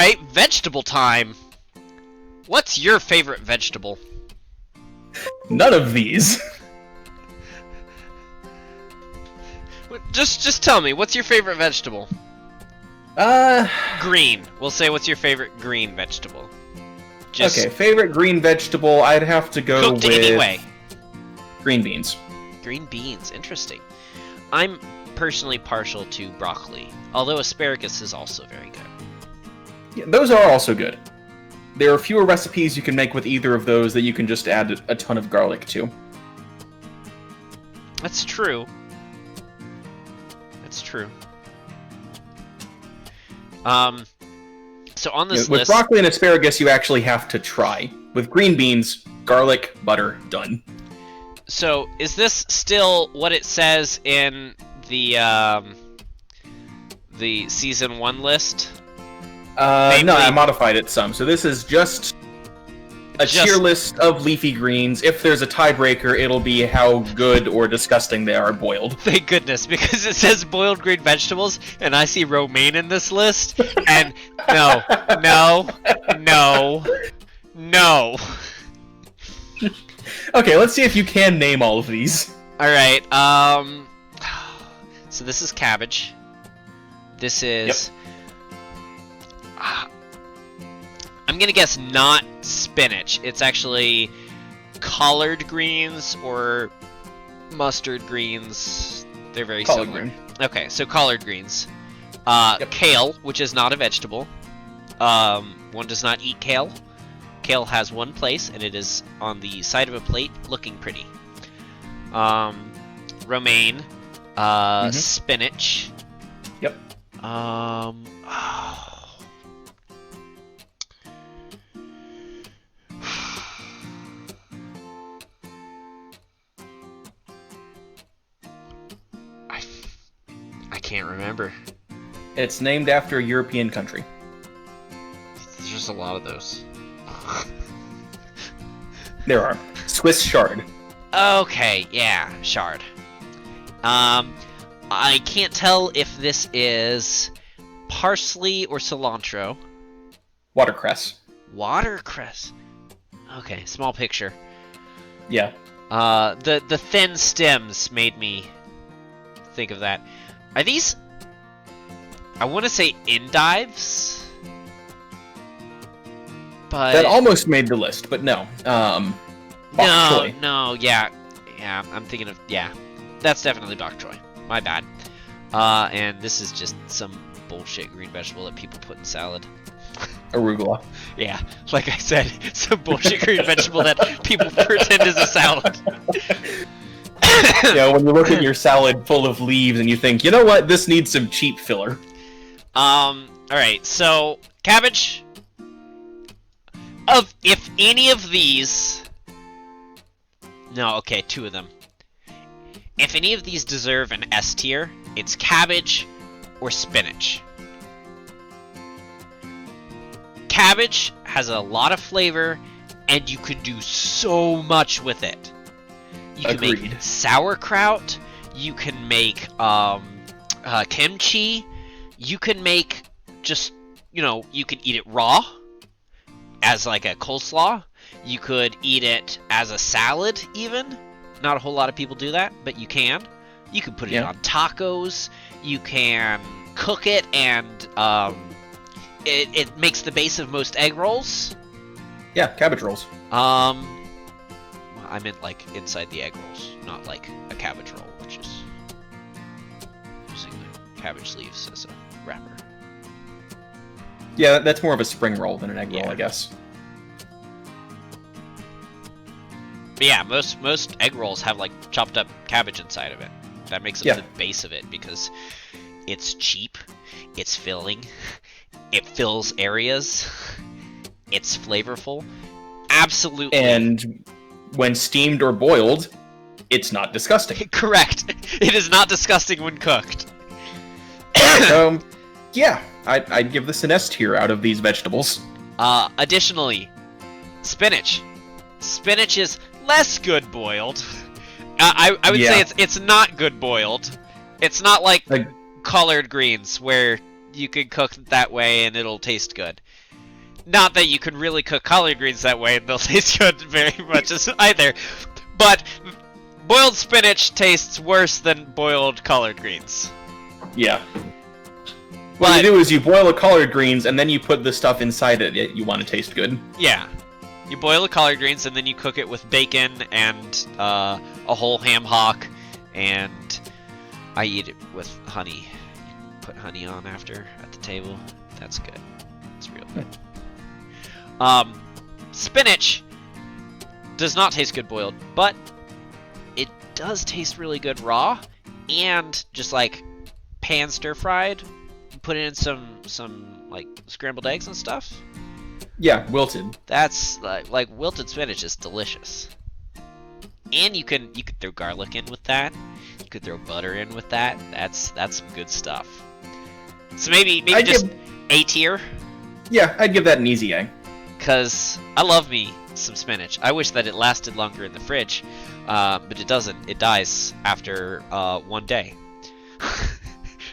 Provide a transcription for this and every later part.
Alright, vegetable time. What's your favorite vegetable? None of these. Just tell me, what's your favorite vegetable? Green. We'll say what's your favorite green vegetable. Okay, favorite green vegetable, I'd have to go cooked with... anyway. Green beans. Green beans, interesting. I'm personally partial to broccoli, although asparagus is also very good. Yeah, those are also good. There are fewer recipes you can make with either of those that you can just add a ton of garlic to. That's true. That's true. So on this With list... broccoli and asparagus, you actually have to try. With green beans, garlic, butter, done. So, is this still what it says in the Season 1 list? No, I modified it some. So this is just a tier list of leafy greens. If there's a tiebreaker, it'll be how good or disgusting they are boiled. Thank goodness, because it says boiled green vegetables, and I see romaine in this list, and no. Okay, let's see if you can name all of these. Alright, so this is cabbage. This is... Yep. I'm gonna guess not spinach. It's actually collard greens or mustard greens. They're very similar. Green. Okay, so collard greens. Yep. Kale, which is not a vegetable. One does not eat kale. Kale has one place, and it is on the side of a plate, looking pretty. Romaine. Spinach. Yep. I can't remember. It's named after a European country. There's just a lot of those. There are. Swiss chard. Okay, yeah, chard. I can't tell if this is parsley or cilantro. Watercress. Watercress. Okay, small picture. Yeah. The thin stems made me think of that. Are these... I want to say endives? But... That almost made the list, but no. Bok choy. No, yeah, I'm thinking of... Yeah, that's definitely bok choy. My bad. And this is just some bullshit green vegetable that people put in salad. Arugula. Yeah, like I said, some bullshit green vegetable that people pretend is a salad. Yeah, when you look at your salad full of leaves and you think, you know what, this needs some cheap filler. Alright, so, cabbage. If any of these... No, okay, two of them. If any of these deserve an S tier, it's cabbage or spinach. Cabbage has a lot of flavor, and you can do so much with it. You can make sauerkraut, you can make kimchi, you can make just, you can eat it raw as like a coleslaw. You could eat it as a salad even. Not a whole lot of people do that, but you can. You can put it on tacos. You can cook it, and it makes the base of most egg rolls. Yeah, cabbage rolls. I meant like inside the egg rolls, not like a cabbage roll, which is using the cabbage leaves as a wrapper. Yeah, that's more of a spring roll than an egg roll, I guess. But yeah, most egg rolls have like chopped up cabbage inside of it. That makes it the base of it because it's cheap, it's filling, it fills areas, it's flavorful. Absolutely. And when steamed or boiled, it's not disgusting. Correct. It is not disgusting when cooked. Yeah, I'd give this an S tier out of these vegetables. Additionally, spinach. Spinach is less good boiled. I would say it's not good boiled. It's not like collard greens where you can cook that way and it'll taste good. Not that you can really cook collard greens that way and they'll taste good very much either. But boiled spinach tastes worse than boiled collard greens. Yeah. What you do is you boil the collard greens and then you put the stuff inside it you want to taste good. Yeah. You boil the collard greens and then you cook it with bacon and a whole ham hock, and I eat it with honey. You put honey on after at the table. That's good. It's real good. Spinach does not taste good boiled, but it does taste really good raw, and just like pan stir fried. Put in some like scrambled eggs and stuff. Yeah, wilted. That's like wilted spinach is delicious. And you could throw garlic in with that. You could throw butter in with that. That's some good stuff. So maybe just A tier. Yeah, I'd give that an easy A. Cause I love me some spinach. I wish that it lasted longer in the fridge, but it doesn't. It dies after 1 day.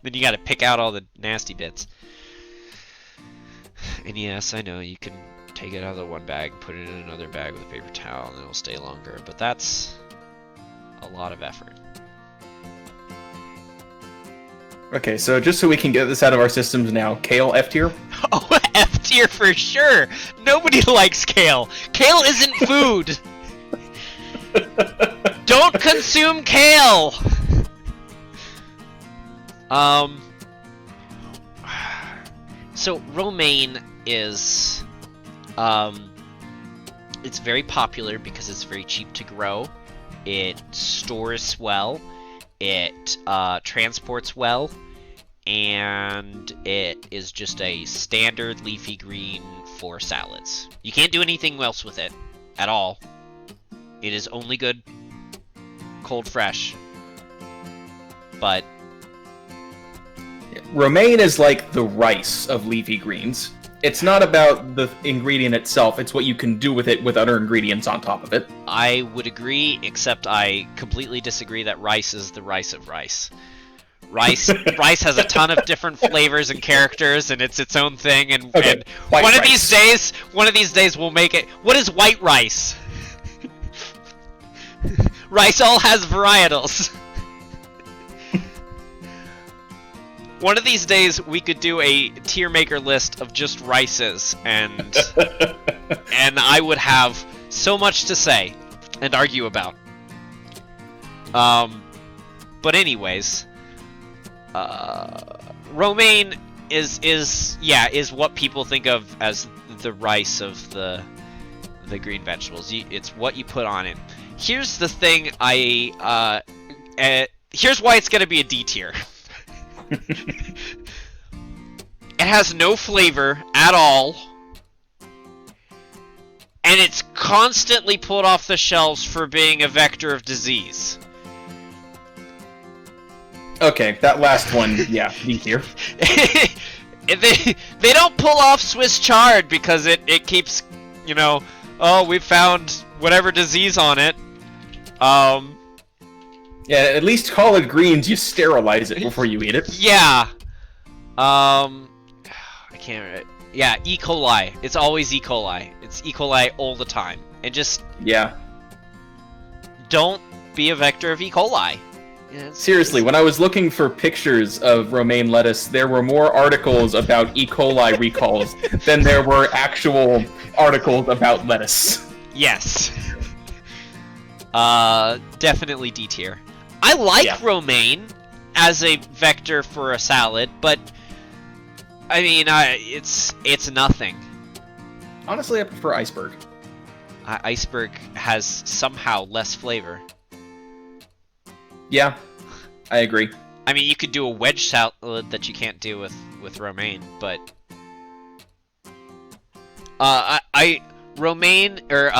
Then you gotta pick out all the nasty bits. And yes, I know, you can take it out of the one bag, put it in another bag with a paper towel, and it'll stay longer, but that's a lot of effort. Okay, so just so we can get this out of our systems now, kale, F tier? Oh, F tier for sure! Nobody likes kale! Kale isn't food! Don't consume kale! So romaine is, it's very popular because it's very cheap to grow. It stores well, it transports well, and it is just a standard leafy green for salads. You can't do anything else with it at all. It is only good cold fresh, but romaine is like the rice of leafy greens. It's not about the ingredient itself, it's what you can do with it with other ingredients on top of it. I would agree, except I completely disagree that rice is the rice of rice. Rice has a ton of different flavors and characters, and it's its own thing, and one of these days we'll make it. What is white rice? Rice all has varietals. One of these days, we could do a tier maker list of just rices, and I would have so much to say and argue about. But anyways, romaine is what people think of as the rice of the green vegetables. It's what you put on it. Here's the thing. Here's why it's gonna be a D tier. It has no flavor at all, and it's constantly pulled off the shelves for being a vector of disease. Okay, that last one, yeah, D tier. They don't pull off Swiss chard because it keeps, oh, we found whatever disease on it. Yeah, at least collard greens, you sterilize it before you eat it. Yeah. I can't. Yeah, E. coli. It's always E. coli. It's E. coli all the time. And just don't be a vector of E. coli. Seriously, when I was looking for pictures of romaine lettuce, there were more articles about E. coli recalls than there were actual articles about lettuce. Yes. Definitely D tier. I like romaine as a vector for a salad, but I mean, it's nothing. Honestly, I prefer iceberg. Iceberg has somehow less flavor. Yeah, I agree. I mean, you could do a wedge salad that you can't do with romaine, but romaine or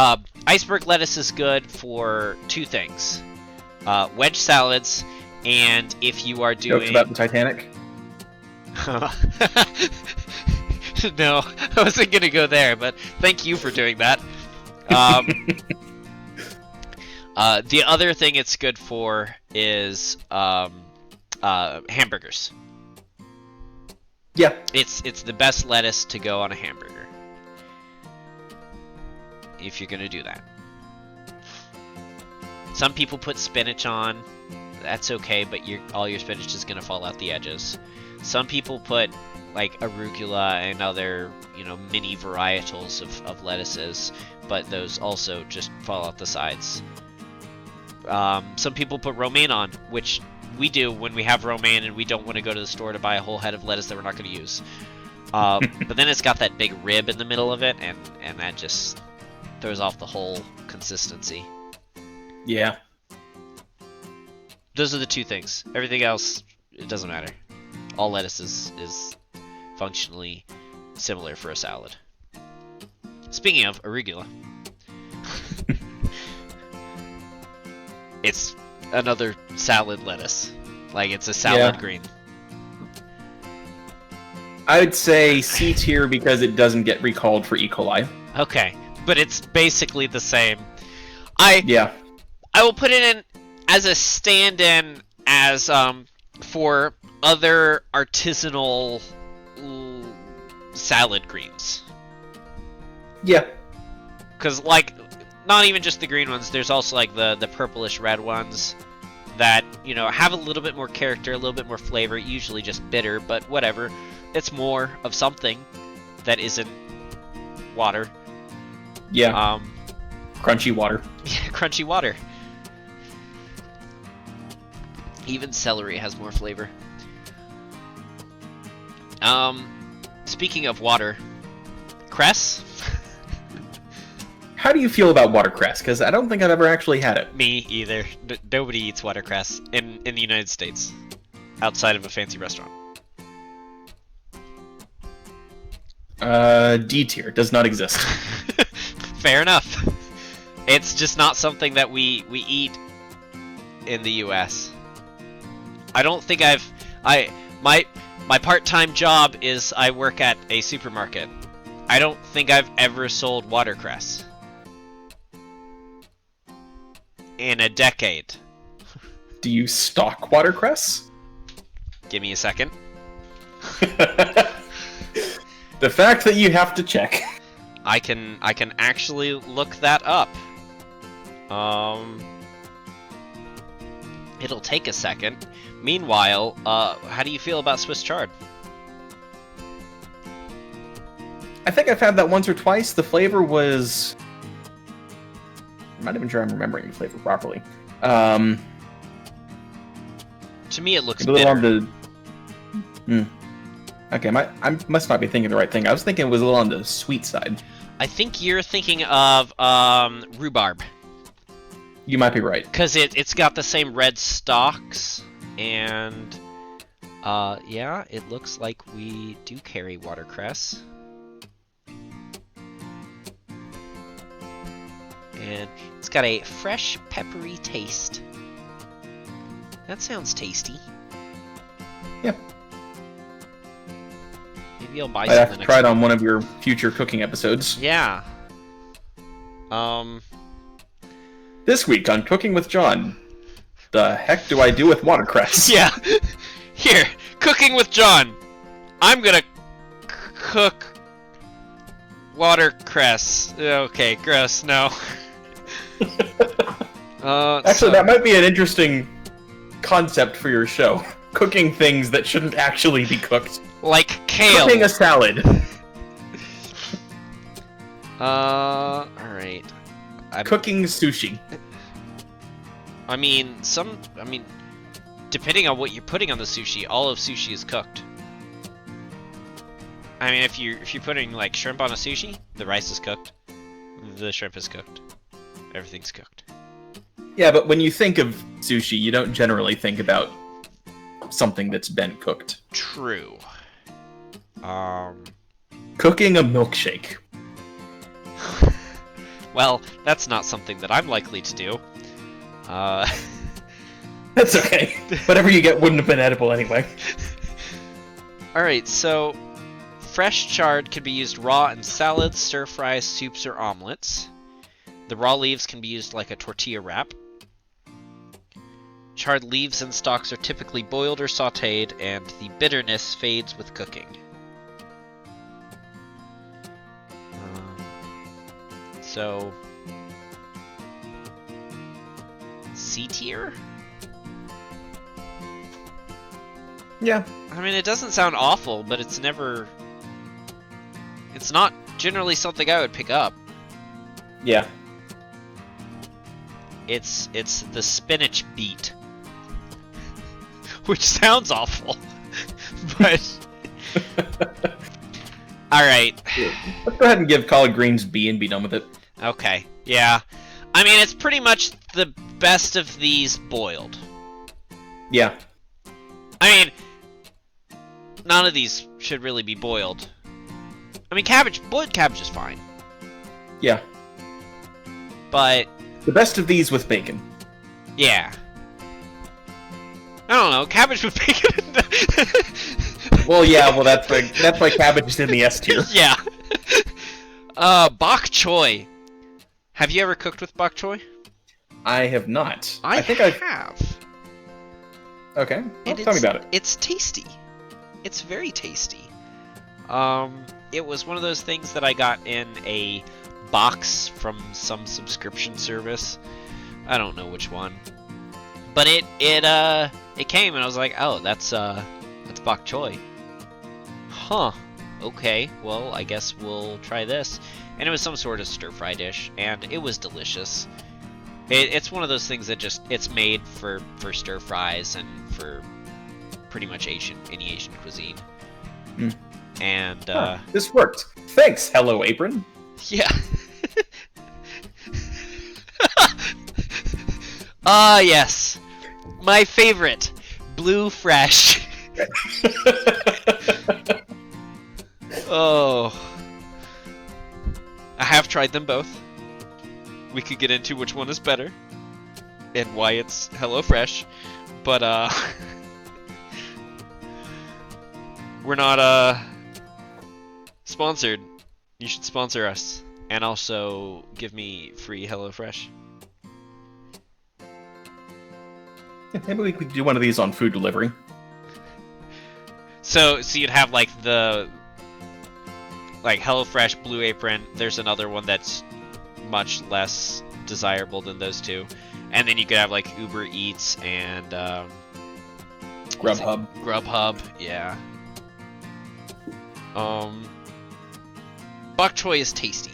iceberg lettuce is good for two things: wedge salads, and if you are doing jokes about the Titanic. No, I wasn't gonna go there, but thank you for doing that. The other thing it's good for is hamburgers. Yeah. It's the best lettuce to go on a hamburger. If you're gonna do that. Some people put spinach on. That's okay, but all your spinach is gonna fall out the edges. Some people put like arugula and other, mini varietals of lettuces, but those also just fall out the sides. Some people put romaine on, which we do when we have romaine and we don't want to go to the store to buy a whole head of lettuce that we're not going to use. But then it's got that big rib in the middle of it, and that just throws off the whole consistency. Yeah. Those are the two things. Everything else, it doesn't matter. All lettuce is functionally similar for a salad. Speaking of arugula, it's another salad lettuce. Like, it's a salad green. I would say C tier because it doesn't get recalled for E. coli. Okay, but it's basically the same. I will put it in as a stand-in as for other artisanal salad greens. Yeah. Because, like, not even just the green ones, there's also, like, the purplish red ones that, have a little bit more character, a little bit more flavor, usually just bitter, but whatever. It's more of something that isn't water. Yeah. Crunchy water. Yeah, crunchy water. Even celery has more flavor. Speaking of water, cress? How do you feel about watercress? Because I don't think I've ever actually had it. Me either. Nobody eats watercress in the United States, outside of a fancy restaurant. D tier. Does not exist. Fair enough. It's just not something that we eat in the U.S. I don't think my part-time job is I work at a supermarket. I don't think I've ever sold watercress in a decade. Do you stock watercress? Give me a second. The fact that you have to check. I can actually look that up. It'll take a second. Meanwhile, how do you feel about Swiss chard? I think I've had that once or twice. The flavor was... I'm not even sure I'm remembering the flavor properly. To me, it looks bitter. On the... Okay, I must not be thinking the right thing. I was thinking it was a little on the sweet side. I think you're thinking of rhubarb. You might be right. Because it's got the same red stalks, and yeah, it looks like we do carry watercress. And it's got a fresh, peppery taste. That sounds tasty. Yeah. Maybe I'll buy I'd some have the to next try it time. on one of your future cooking episodes. Yeah. This week on Cooking with John, the heck do I do with watercress? Yeah. Here, Cooking with John. I'm gonna cook watercress. Okay, gross. No. Actually, that might be an interesting concept for your show. Cooking things that shouldn't actually be cooked. Like kale. Cooking a salad. Alright. Cooking sushi. I mean, depending on what you're putting on the sushi, all of sushi is cooked. I mean, if you're putting like shrimp on a sushi, the rice is cooked, the shrimp is cooked, everything's cooked. Yeah, but when you think of sushi, you don't generally think about something that's been cooked. True. Cooking a milkshake. Well, that's not something that I'm likely to do. That's okay. Whatever you get wouldn't have been edible anyway. Alright, so fresh chard can be used raw in salads, stir-fries, soups, or omelets. The raw leaves can be used like a tortilla wrap. Charred leaves and stalks are typically boiled or sautéed, and the bitterness fades with cooking. So C tier? Yeah. I mean, it doesn't sound awful, but it's never... It's not generally something I would pick up. Yeah. It's the spinach beet. Which sounds awful. But... Alright. Let's go ahead and give collard greens B and be done with it. Okay, yeah. I mean, it's pretty much the best of these boiled. Yeah. I mean, none of these should really be boiled. I mean, boiled cabbage is fine. Yeah. But... The best of these with bacon. Yeah. I don't know, cabbage with bacon? Well, yeah, well, that's why cabbage is in the S tier. Yeah. Bok choy. Have you ever cooked with bok choy? I have not. I think have. Okay, well, tell me about it. It's tasty. It's very tasty. It was one of those things that I got in a box from some subscription service. I don't know which one. But it came and I was like, oh, that's bok choy. Huh. Okay, well, I guess we'll try this. And it was some sort of stir-fry dish, and it was delicious. It's one of those things that it's made for stir-fries and for pretty much any Asian cuisine. Mm. And, this worked. Thanks, Hello Apron. Yeah. Ah, yes. My favorite. Blue Fresh. Oh. I have tried them both. We could get into which one is better. And why it's HelloFresh. But, we're not, sponsored. You should sponsor us. And also give me free HelloFresh. Maybe we could do one of these on food delivery. So you'd have like HelloFresh, Blue Apron. There's another one that's much less desirable than those two, and then you could have like Uber Eats and Grubhub. Grubhub, yeah. Bok choy is tasty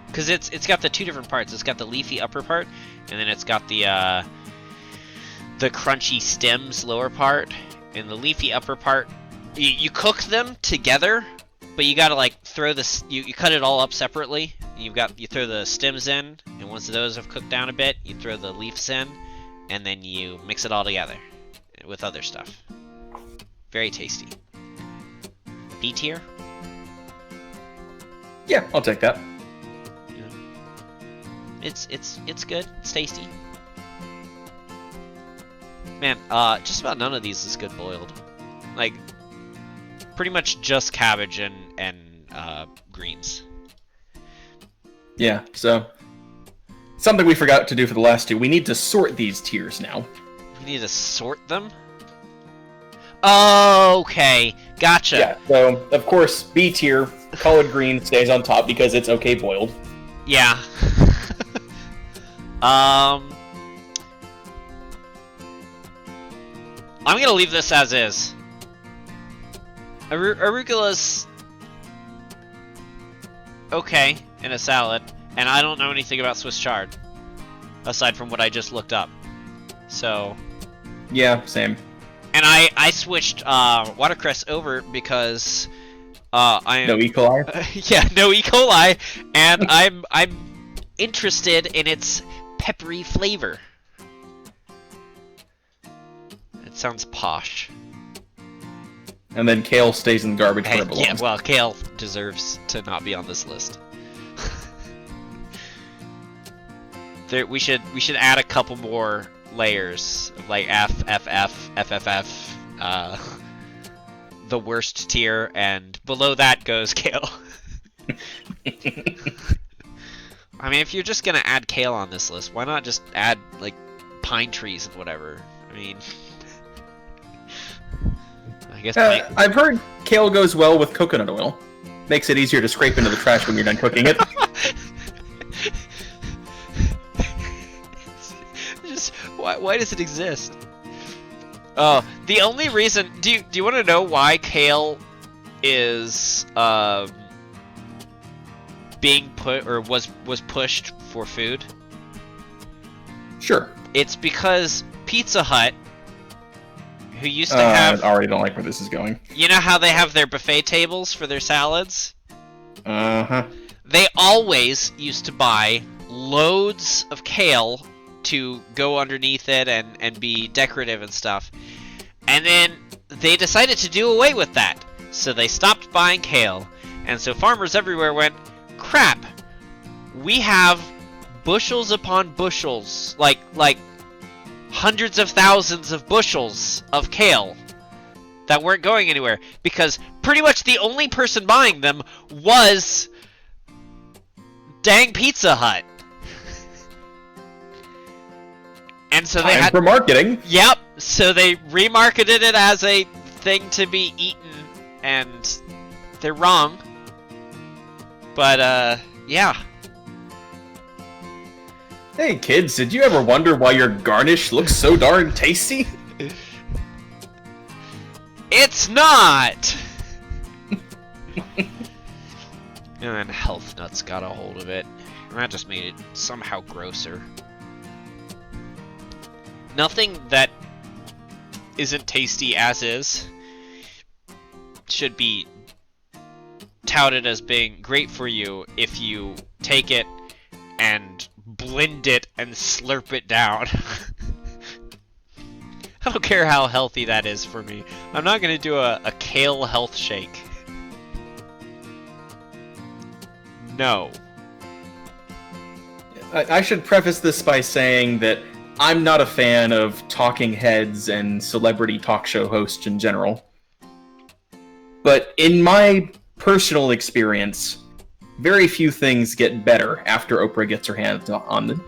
because it's got the two different parts. It's got the leafy upper part, and then it's got the crunchy stems lower part. And the leafy upper part, you cook them together, but you gotta like throw you cut it all up separately. You throw the stems in, and once those have cooked down a bit, you throw the leaves in, and then you mix it all together with other stuff. Very tasty. B tier? Yeah, I'll take that. Yeah. It's good. It's tasty. Man, just about none of these is good boiled. Like, pretty much just cabbage and greens. Yeah, so something we forgot to do for the last two. We need to sort these tiers now. We need to sort them? Oh, okay. Gotcha. Yeah, so, of course, B tier, collard green stays on top because it's okay boiled. Yeah. I'm gonna leave this as is. Arugula's okay in a salad, and I don't know anything about Swiss chard, aside from what I just looked up. So... Yeah, same. And I switched Watercress over because I am... No E. coli? Yeah, no E. coli, and I'm interested in its peppery flavor. It sounds posh. And then kale stays in the garbage where it belongs. Yeah, well, kale deserves to not be on this list. We should add a couple more layers, like FFF, the worst tier, and below that goes kale. I mean, if you're just gonna add kale on this list, why not just add, like, pine trees and whatever? I mean... I guess I've heard kale goes well with coconut oil. Makes it easier to scrape into the trash when you're done cooking it. why does it exist? The only reason... Do you want to know why kale is being put or was pushed for food? Sure. It's because Pizza Hut, who used to have... I already don't like where this is going. You know how they have their buffet tables for their salads? Uh-huh. They always used to buy loads of kale to go underneath it and be decorative and stuff. And then they decided to do away with that. So they stopped buying kale. And so farmers everywhere went, crap, we have bushels upon bushels, like hundreds of thousands of bushels of kale that weren't going anywhere. Because pretty much the only person buying them was dang Pizza Hut. And so they had for marketing. Yep. So they remarketed it as a thing to be eaten, and they're wrong. But yeah. Hey kids, did you ever wonder why your garnish looks so darn tasty? It's not. And then Health Nuts got a hold of it, and that just made it somehow grosser. Nothing that isn't tasty as is should be touted as being great for you if you take it and blend it and slurp it down. I don't care how healthy that is for me. I'm not going to do a kale health shake. No. I should preface this by saying that I'm not a fan of talking heads and celebrity talk show hosts in general. But in my personal experience, very few things get better after Oprah gets her hands on them.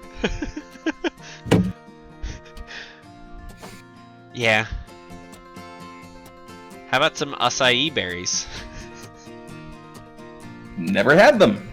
Yeah. How about some acai berries? Never had them.